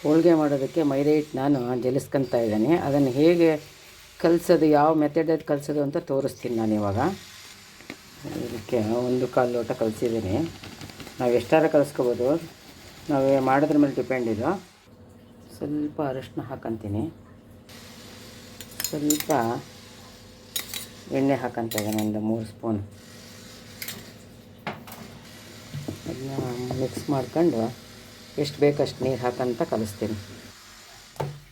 ಹೋಳಿಗೆ ಮಾಡೋದಕ್ಕೆ ಮೈದಾ ಹಿಟ್ಟು ನಾನು ಜಲಿಸ್ಕೊತಾ ಇದ್ದೀನಿ. ಅದನ್ನು ಹೇಗೆ ಕಲಿಸೋದು, ಯಾವ ಮೆಥಡಲ್ಲಿ ಕಲಿಸೋದು ಅಂತ ತೋರಿಸ್ತೀನಿ ನಾನು ಇವಾಗ. ಇದಕ್ಕೆ 1/4 ಲೋಟ ಕಲಿಸಿದ್ದೀನಿ. ನಾವು ಎಷ್ಟಾರ ಕಲಿಸ್ಕೋಬೋದು, ನಾವು ಮಾಡೋದ್ರ ಮೇಲೆ ಡಿಪೆಂಡ್ ಇದು. ಸ್ವಲ್ಪ ಅರಿಶಿನ ಹಾಕಂತೀನಿ, ಸ್ವಲ್ಪ ಎಣ್ಣೆ ಹಾಕಂತ ಇದ್ದೀನಿ, ಒಂದು 3 ಸ್ಪೂನ್. ಅದನ್ನ ಮಿಕ್ಸ್ ಮಾಡ್ಕೊಂಡು ಎಷ್ಟು ಬೇಕಷ್ಟು ನೀರು ಹಾಕಂತ ಕಲಿಸ್ತೀನಿ.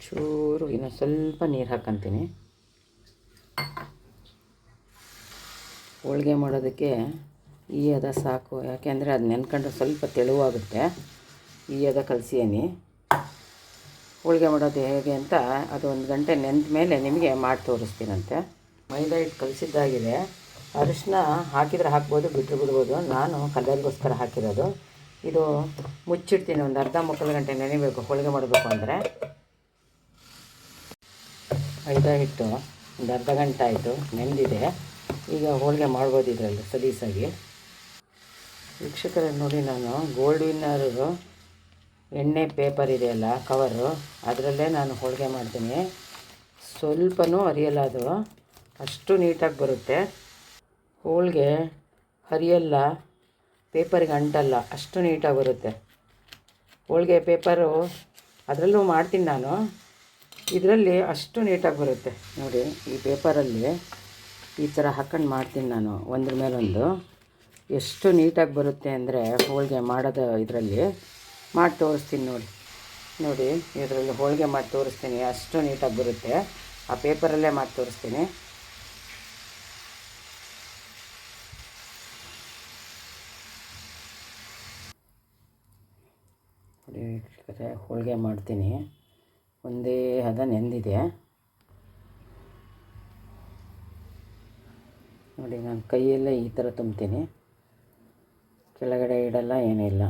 ಚೂರು ಇನ್ನೊಂದು ಸ್ವಲ್ಪ ನೀರು ಹಾಕಂತೀನಿ. ಹೋಳಿಗೆ ಮಾಡೋದಕ್ಕೆ ಈ ಹದ ಸಾಕು, ಯಾಕೆಂದರೆ ಅದು ನೆನ್ಕೊಂಡ್ರೆ ಸ್ವಲ್ಪ ತೆಳುವಾಗುತ್ತೆ. ಈ ಹದ ಕಲಸೀನಿ. ಹೋಳಿಗೆ ಮಾಡೋದು ಹೇಗೆ ಅಂತ ಅದು 1 ಗಂಟೆ ನೆಂದ ಮೇಲೆ ನಿಮಗೆ ಮಾಡಿ ತೋರಿಸ್ತೀನಂತೆ. ಮೈದಾ ಹಿಟ್ಟು ಕಲಿಸಿದ್ದಾಗಿದೆ. ಅರಿಶಿನ ಹಾಕಿದರೆ ಹಾಕ್ಬೋದು, ಬಿಟ್ಟರೆ ಬಿಡ್ಬೋದು. ನಾನು ಕಲರ್ಗೋಸ್ಕರ ಹಾಕಿರೋದು. ಇದು ಮುಚ್ಚಿಡ್ತೀನಿ, ಒಂದು ಅರ್ಧ ಮುಕ್ಕಾಲು ಗಂಟೆ ನೆನೆಬೇಕು ಹೋಳಿಗೆ ಮಾಡಬೇಕು ಅಂದರೆ. ಮೈದಾ ಹಿಟ್ಟು ಒಂದು ಅರ್ಧ ಗಂಟೆ ಆಯಿತು, ನೆಂದಿದೆ. ಈಗ ಹೋಳಿಗೆ ಮಾಡ್ಬೋದು ಇದರಲ್ಲಿ ಸಲೀಸಾಗಿ. ವೀಕ್ಷಕರೇ ನೋಡಿ, ನಾನು ಗೋಲ್ಡ್ ವಿನ್ನರು ಎಣ್ಣೆ ಪೇಪರ್ ಇದೆಯಲ್ಲ, ಕವರು, ಅದರಲ್ಲೇ ನಾನು ಹೋಳಿಗೆ ಮಾಡ್ತೀನಿ. ಸ್ವಲ್ಪನೂ ಹರಿಯಲ್ಲ, ಅದು ಅಷ್ಟು ನೀಟಾಗಿ ಬರುತ್ತೆ. ಹೋಳಿಗೆ ಹರಿಯಲ್ಲ, ಪೇಪರಿಗೆ ಅಂಟಲ್ಲ, ಅಷ್ಟು ನೀಟಾಗಿ ಬರುತ್ತೆ. ಹೋಳಿಗೆ ಪೇಪರು ಅದರಲ್ಲೂ ಮಾಡ್ತೀನಿ ನಾನು, ಇದರಲ್ಲಿ ಅಷ್ಟು ನೀಟಾಗಿ ಬರುತ್ತೆ. ನೋಡಿ, ಈ ಪೇಪರಲ್ಲಿ ಈ ಥರ ಹಾಕ್ಕೊಂಡು ಮಾಡ್ತೀನಿ ನಾನು, ಒಂದ್ರ ಮೇಲೊಂದು. ಎಷ್ಟು ನೀಟಾಗಿ ಬರುತ್ತೆ ಅಂದರೆ ಹೋಳಿಗೆ ಮಾಡೋದು ಇದರಲ್ಲಿ ಮಾಡಿ ತೋರಿಸ್ತೀನಿ ನೋಡಿ. ನೋಡಿ, ಇದರಲ್ಲಿ ಹೋಳಿಗೆ ಮಾಡಿ ತೋರಿಸ್ತೀನಿ, ಅಷ್ಟು ನೀಟಾಗಿ ಬರುತ್ತೆ. ಆ ಪೇಪರಲ್ಲೇ ಮಾಡಿ ತೋರಿಸ್ತೀನಿ. ನೋಡಿ ವೀಕ್ಷಕರೇ, ಹೋಳಿಗೆ ಮಾಡ್ತೀನಿ. ಒಂದೇ ಹದ ನೆಂದಿದೆ ನೋಡಿ. ನಾನು ಕೈಯಲ್ಲೇ ಈ ಥರ ತುಂಬ್ತೀನಿ, ಕೆಳಗಡೆ ಇಡಲ್ಲ, ಏನಿಲ್ಲ.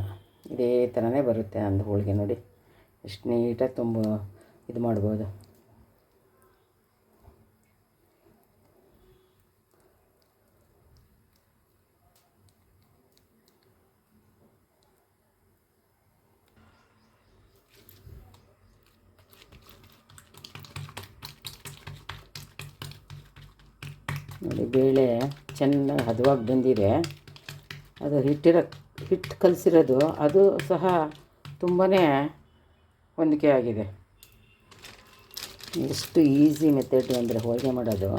ಇದೇ ಥರನೇ ಬರುತ್ತೆ ಅಂದು ಹೋಳಿಗೆ. ನೋಡಿ ಎಷ್ಟು ನೀಟಾಗಿ ಇದು ಮಾಡ್ಬೋದು. ನೋಡಿ, ಬೇಳೆ ಚೆನ್ನಾಗಿ ಹದವಾಗಿ ಬಂದಿದೆ. ಅದು ಹಿಟ್ಟು ಕಲಸಿರೋದು ಅದು ಸಹ ತುಂಬಾ ಹೊಂದಿಕೆ ಆಗಿದೆ. ಎಷ್ಟು ಈಸಿ ಮೆಥಡ್ ಅಂದರೆ ಹೋಳಿಗೆ ಮಾಡೋದು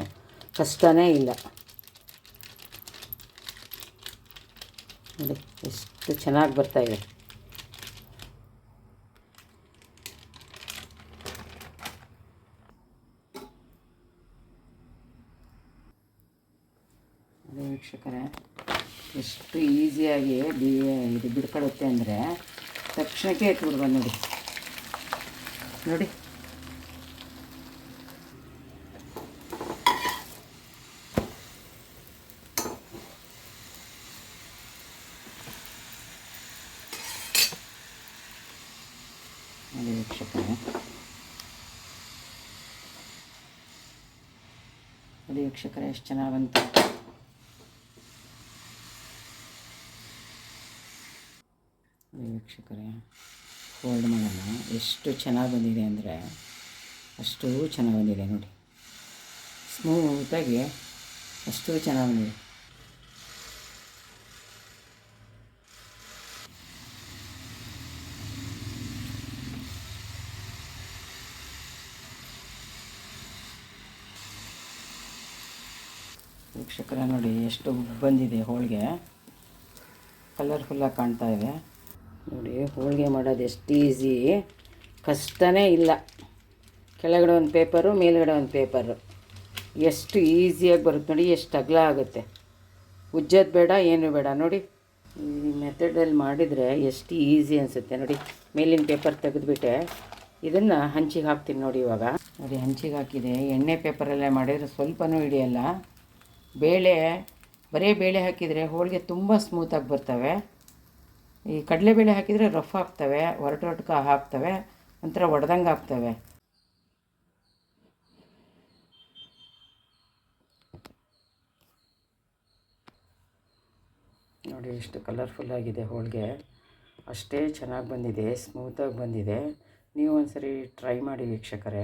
ಕಷ್ಟನೇ ಇಲ್ಲ. ನೋಡಿ ಎಷ್ಟು ಚೆನ್ನಾಗಿ ಬರ್ತಾಯಿದೆ. ವೀಕ್ಷಕರೇ, ಎಷ್ಟು ಈಸಿಯಾಗಿ ಇದು ಬಿಡ್ಕೊಳುತ್ತೆ ಅಂದರೆ ತಕ್ಷಣಕ್ಕೆ ಎತ್ಬಿಡ್ಬೋದು. ನೋಡಿ ನೋಡಿ, ನೋಡಿ ವೀಕ್ಷಕರೇ, ನೋಡಿ ವೀಕ್ಷಕರೇ, ಎಷ್ಟು ಚೆನ್ನಾಗಿ ಬಂತು. ವೀಕ್ಷಕರೇ, ಫೋಲ್ಡ್ ಮಾಡೋಣ, ಎಷ್ಟು ಚೆನ್ನಾಗಿ ಬಂದಿದೆ ಅಂದರೆ ಅಷ್ಟು ಚೆನ್ನಾಗಿ ಬಂದಿದೆ. ನೋಡಿ, ಸ್ಮೂತಾಗಿ ಅಷ್ಟು ಚೆನ್ನಾಗಿ ಬಂದಿದೆ. ವೀಕ್ಷಕರೇ ನೋಡಿ, ಎಷ್ಟು ಬಂದಿದೆ ಹೋಳಿಗೆ, ಕಲರ್ಫುಲ್ಲಾಗಿ ಕಾಣ್ತಾ ಇದೆ. ನೋಡಿ, ಹೋಳಿಗೆ ಮಾಡೋದು ಎಷ್ಟು ಈಸಿ, ಕಷ್ಟನೇ ಇಲ್ಲ. ಕೆಳಗಡೆ ಒಂದು ಪೇಪರು, ಮೇಲ್ಗಡೆ ಒಂದು ಪೇಪರು, ಎಷ್ಟು ಈಸಿಯಾಗಿ ಬರುತ್ತೆ. ನೋಡಿ ಎಷ್ಟು ಅಗಲ ಆಗುತ್ತೆ, ಉಜ್ಜೋದು ಬೇಡ, ಏನೂ ಬೇಡ. ನೋಡಿ, ಈ ಮೆಥಡಲ್ಲಿ ಮಾಡಿದರೆ ಎಷ್ಟು ಈಸಿ ಅನಿಸುತ್ತೆ. ನೋಡಿ, ಮೇಲಿನ ಪೇಪರ್ ತೆಗೆದುಬಿಟ್ಟೆ ಇದನ್ನು ಹಂಚಿಗೆ ಹಾಕ್ತೀನಿ. ನೋಡಿ ಇವಾಗ ನೋಡಿ, ಹಂಚಿಗೆ ಹಾಕಿದೆ. ಎಣ್ಣೆ ಪೇಪರಲ್ಲೇ ಮಾಡಿದರೆ ಸ್ವಲ್ಪನೂ ಹಿಡಿಯಲ್ಲ. ಬರೀ ಬೇಳೆ ಹಾಕಿದರೆ ಹೋಳಿಗೆ ತುಂಬ ಸ್ಮೂತಾಗಿ ಬರ್ತವೆ. ಈ ಕಡಲೆಬೇಳೆ ಹಾಕಿದರೆ ರಫ್ ಆಗ್ತವೆ, ಒರಟೊಟ್ಕ ಹಾಕ್ತವೆ, ಒಂಥರ ಒಡೆದಂಗೆ ಆಗ್ತವೆ. ನೋಡಿ ಎಷ್ಟು ಕಲರ್ಫುಲ್ಲಾಗಿದೆ ಹೋಳಿಗೆ, ಅಷ್ಟೇ ಚೆನ್ನಾಗಿ ಬಂದಿದೆ, ಸ್ಮೂತಾಗಿ ಬಂದಿದೆ. ನೀವು ಒಂದ್ಸರಿ ಟ್ರೈ ಮಾಡಿ ವೀಕ್ಷಕರೇ.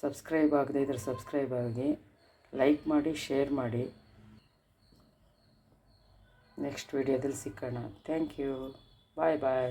ಸಬ್ಸ್ಕ್ರೈಬ್ ಆಗದೇ ಇದ್ದರೆ ಸಬ್ಸ್ಕ್ರೈಬ್ ಆಗಿ, ಲೈಕ್ ಮಾಡಿ, ಶೇರ್ ಮಾಡಿ. ನೆಕ್ಸ್ಟ್ ವಿಡಿಯೋದಲ್ಲಿ ಸಿಕ್ಕೋಣ. Thank you. Bye bye.